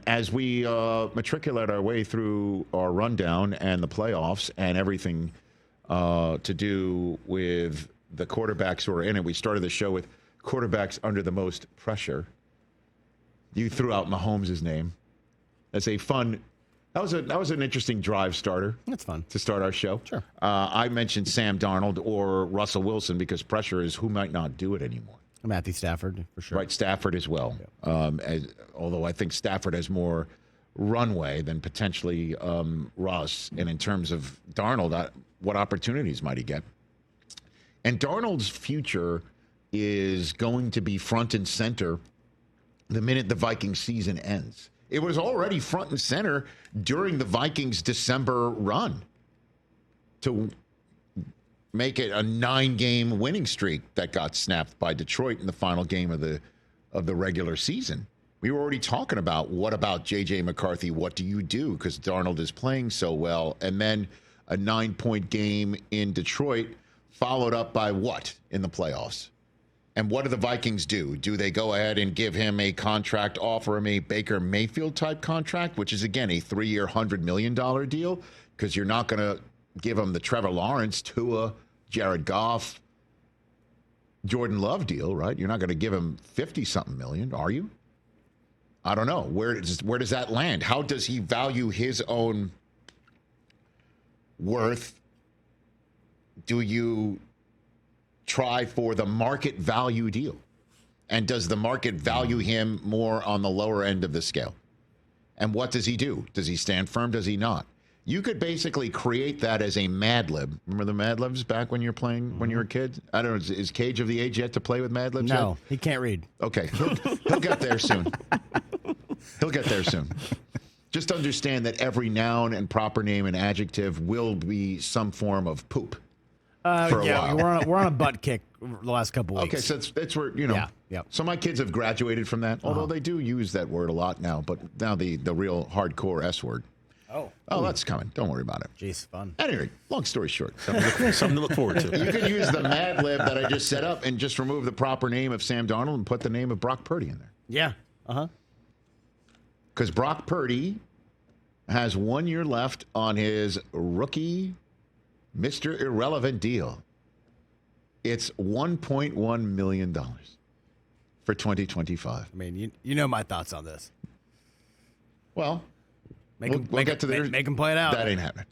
as we matriculate our way through our rundown and the playoffs and everything to do with the quarterbacks who are in it, we started the show with quarterbacks under the most pressure. You threw out Mahomes' name as a fun. That was an interesting drive starter. That's fun to start our show. Sure. I mentioned Sam Darnold or Russell Wilson because pressure is who might not do it anymore. Matthew Stafford, for sure. Right, Stafford as well. Yeah. Although I think Stafford has more runway than potentially Russ. And in terms of Darnold, what opportunities might he get? And Darnold's future is going to be front and center the minute the Vikings season ends. It was already front and center during the Vikings' December run to make it a 9-game winning streak that got snapped by Detroit in the final game of the regular season. We were already talking about what about J.J. McCarthy? What do you do? Because Darnold is playing so well. And then a 9-point game in Detroit followed up by what in the playoffs? And what do the Vikings do? Do they go ahead and give him a contract, offer him a Baker Mayfield-type contract, which is, again, a 3-year, $100 million deal? Because you're not going to give him the Trevor Lawrence, Tua, Jared Goff, Jordan Love deal, right? You're not going to give him 50-something million, are you? I don't know. Where does that land? How does he value his own worth? Do you try for the market value deal? And does the market value him more on the lower end of the scale? And what does he do? Does he stand firm? Does he not? You could basically create that as a Mad Lib. Remember the Mad Libs back when you were playing, when you were a kid? I don't know, is Cage of the age yet to play with Mad Libs? No, yet? he can't read. Okay, he'll get there soon. He'll get there soon. Just understand that every noun and proper name and adjective will be some form of poop. For a while. We're on a butt kick the last couple weeks. Okay, so that's where, you know. Yeah. So my kids have graduated from that, although they do use that word a lot now, but now the real hardcore S word. Oh, that's coming. Don't worry about it. Jeez, fun. Anyway, long story short. Something to look forward to. You could use the Mad Lib that I just set up and just remove the proper name of Sam Darnold and put the name of Brock Purdy in there. Yeah. Because Brock Purdy has 1 year left on his rookie Mr. Irrelevant deal. It's $1.1 million for 2025. I mean, you know my thoughts on this. Well, we'll get to there. Make him play it out. That ain't happening.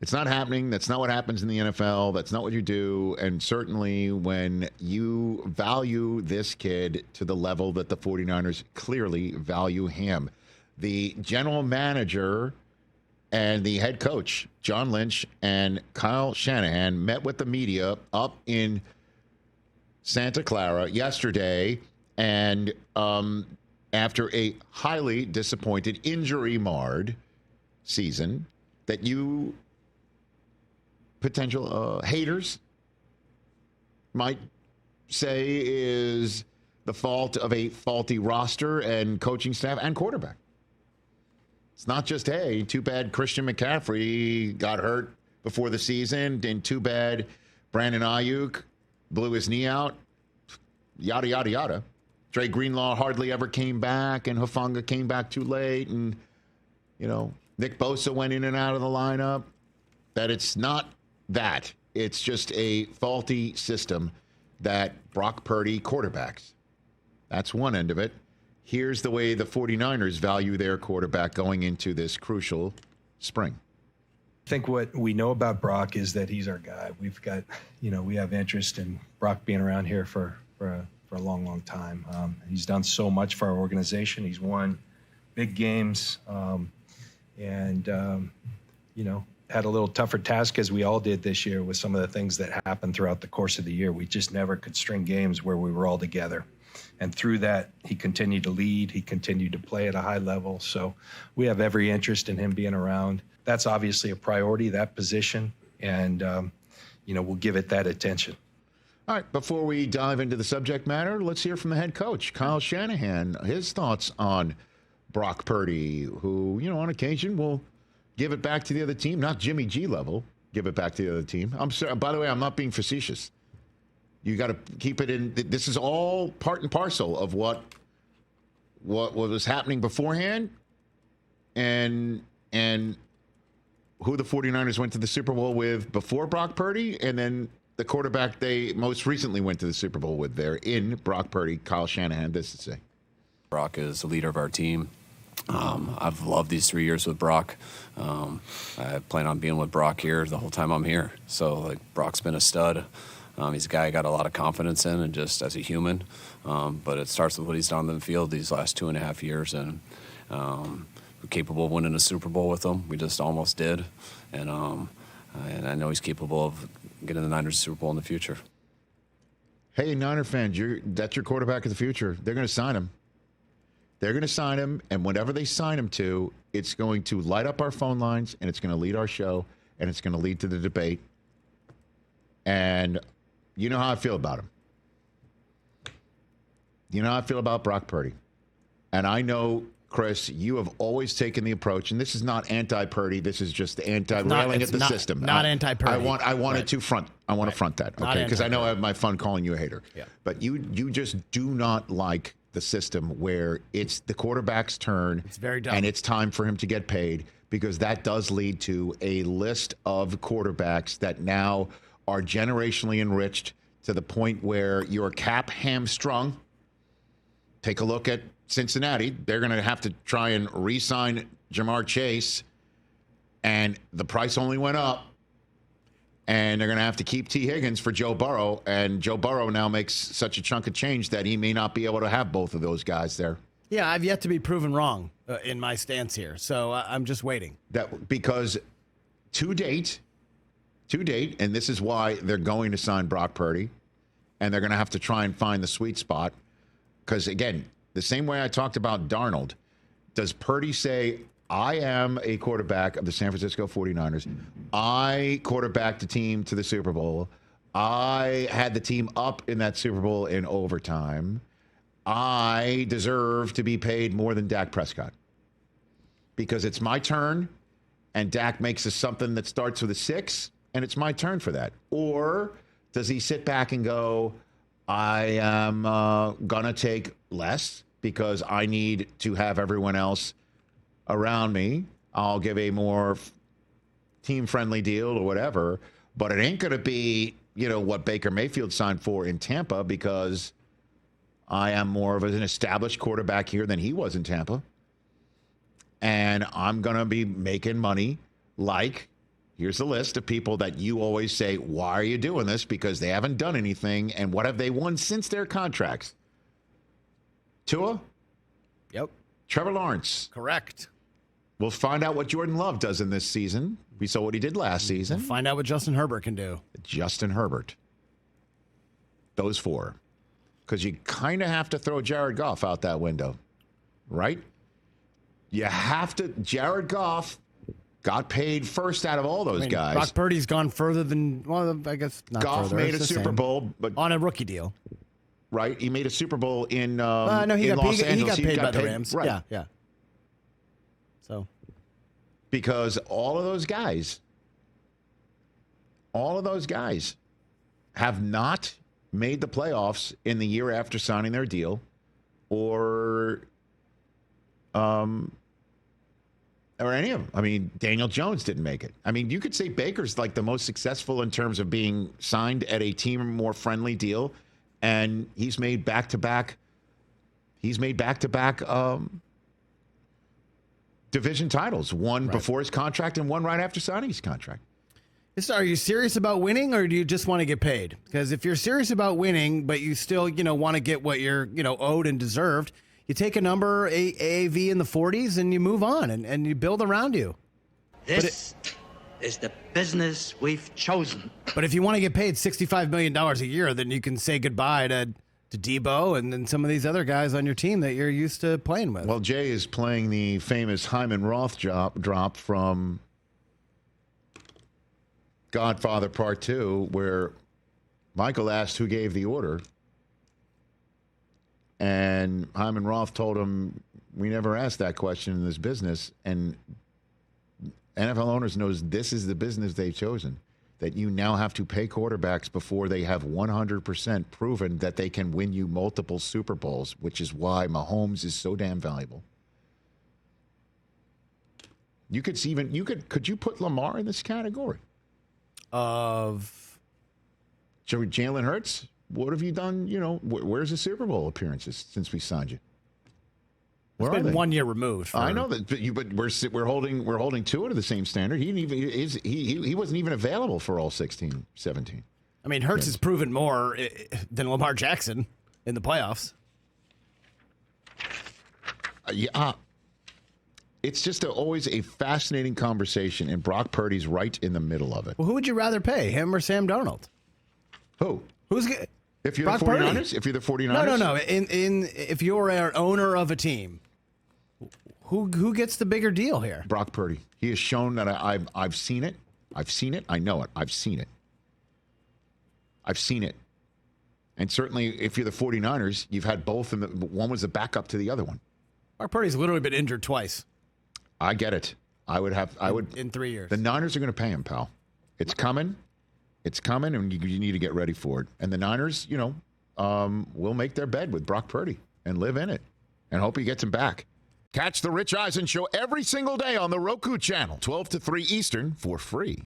It's not happening. That's not what happens in the NFL. That's not what you do. And certainly when you value this kid to the level that the 49ers clearly value him. The general manager and the head coach, John Lynch and Kyle Shanahan, met with the media up in Santa Clara yesterday. And after a highly disappointed, injury-marred season that you potential haters might say is the fault of a faulty roster and coaching staff and quarterback. It's not just, hey, too bad Christian McCaffrey got hurt before the season, and too bad Brandon Ayuk blew his knee out, yada, yada, yada. Dre Greenlaw hardly ever came back, and Hufanga came back too late, and, you know, Nick Bosa went in and out of the lineup. That it's not that. It's just a faulty system that Brock Purdy quarterbacks. That's one end of it. Here's the way the 49ers value their quarterback going into this crucial spring. I think what we know about Brock is that he's our guy. We've got, we have interest in Brock being around here for a long, long time. He's done so much for our organization. He's won big games had a little tougher task, as we all did this year, with some of the things that happened throughout the course of the year. We just never could string games where we were all together. And through that, he continued to lead. He continued to play at a high level. So we have every interest in him being around. That's obviously a priority, that position. And, we'll give it that attention. All right, before we dive into the subject matter, let's hear from the head coach, Kyle Shanahan, his thoughts on Brock Purdy, who, on occasion will give it back to the other team, not Jimmy G level, give it back to the other team. I'm sorry, by the way, I'm not being facetious. You got to keep it in. This is all part and parcel of what what was happening beforehand and who the 49ers went to the Super Bowl with before Brock Purdy, and then the quarterback they most recently went to the Super Bowl with there in Brock Purdy. Kyle Shanahan, this to say. Brock is the leader of our team. I've loved these 3 years with Brock. I plan on being with Brock here the whole time I'm here. So, like, Brock's been a stud. He's a guy I got a lot of confidence in, and just as a human. But it starts with what he's done on the field these last 2.5 years, and we're capable of winning a Super Bowl with him. We just almost did, and I know he's capable of getting the Niners Super Bowl in the future. Hey, Niner fans, that's your quarterback of the future. They're going to sign him. They're going to sign him, and whatever they sign him to, it's going to light up our phone lines, and it's going to lead our show, and it's going to lead to the debate. And you know how I feel about him. You know how I feel about Brock Purdy. And I know, Chris, you have always taken the approach, and this is not anti-Purdy. This is just anti-railing at the system. Not anti-Purdy. I wanted to front. I want to front that, okay? Because I know I have my fun calling you a hater. Yeah. But you just do not like the system where it's the quarterback's turn. It's very dumb. And it's time for him to get paid, because that does lead to a list of quarterbacks that now are generationally enriched to the point where you're cap hamstrung. Take a look at Cincinnati. They're going to have to try and re-sign Jamar Chase, and the price only went up. And they're going to have to keep T. Higgins for Joe Burrow, and Joe Burrow now makes such a chunk of change that he may not be able to have both of those guys there. Yeah, I've yet to be proven wrong in my stance here, so I'm just waiting. Because to date, and this is why they're going to sign Brock Purdy, and they're going to have to try and find the sweet spot. Because, again, the same way I talked about Darnold, does Purdy say, I am a quarterback of the San Francisco 49ers. I quarterbacked the team to the Super Bowl. I had the team up in that Super Bowl in overtime. I deserve to be paid more than Dak Prescott because it's my turn, and Dak makes us something that starts with a 6, and it's my turn for that. Or does he sit back and go, I am going to take less because I need to have everyone else around me. I'll give a more team-friendly deal or whatever, but it ain't going to be, what Baker Mayfield signed for in Tampa, because I am more of an established quarterback here than he was in Tampa. And I'm going to be making money like, here's the list of people that you always say, why are you doing this? Because they haven't done anything. And what have they won since their contracts? Tua? Yep. Trevor Lawrence? Correct. We'll find out what Jordan Love does in this season. We saw what he did last season. We'll find out what Justin Herbert can do. Justin Herbert. Those 4. Because you kind of have to throw Jared Goff out that window, right? You have to. Jared Goff got paid first out of all those guys. Brock Purdy's gone further than, well, I guess not Goff further. made It's a the Super same. Bowl, but On a rookie deal. Right? He made a Super Bowl in, No, he in got Los paid, Angeles. he got paid by the Rams. Right. Yeah. So. Because all of those guys have not made the playoffs in the year after signing their deal, or any of them. I mean, Daniel Jones didn't make it. I mean, you could say Baker's like the most successful in terms of being signed at a team more friendly deal, and he's made back-to-back division titles, one before his contract and one right after signing his contract. Are you serious about winning, or do you just want to get paid? Because if you're serious about winning, but you still, want to get what you're, owed and deserved, you take a number, AAV in the 40s, and you move on, and you build around you. This is the business we've chosen. But if you want to get paid $65 million a year, then you can say goodbye to Debo and then some of these other guys on your team that you're used to playing with. Well, Jay is playing the famous Hyman Roth drop from Godfather Part 2, where Michael asked who gave the order. And Hyman Roth told him, we never asked that question in this business. And NFL owners knows this is the business they've chosen. that you now have to pay quarterbacks before they have 100% proven that they can win you multiple Super Bowls, which is why Mahomes is so damn valuable. Could you put Lamar in this category? Of Jalen Hurts? What have you done? Where's the Super Bowl appearances since we signed you? It's been 1 year removed. I know that, but we're holding Tua to the same standard. He wasn't even available for all 16, 17. I mean, Hurts has proven more than Lamar Jackson in the playoffs. It's just always a fascinating conversation, and Brock Purdy's right in the middle of it. Well, who would you rather pay, him or Sam Darnold? Who? If you're Brock the 49ers? Purdy. If you're the 49ers? No. If you're an owner of a team, who gets the bigger deal here? Brock Purdy. He has shown that I've seen it. I've seen it. I know it. I've seen it. And certainly, if you're the 49ers, you've had both, and one was a backup to the other one. Brock Purdy's literally been injured twice. I get it. I would in 3 years. The Niners are going to pay him, pal. It's coming. It's coming, and you need to get ready for it. And the Niners, will make their bed with Brock Purdy and live in it, and hope he gets him back. Catch the Rich Eisen Show every single day on the Roku channel, 12 to 3 Eastern, for free.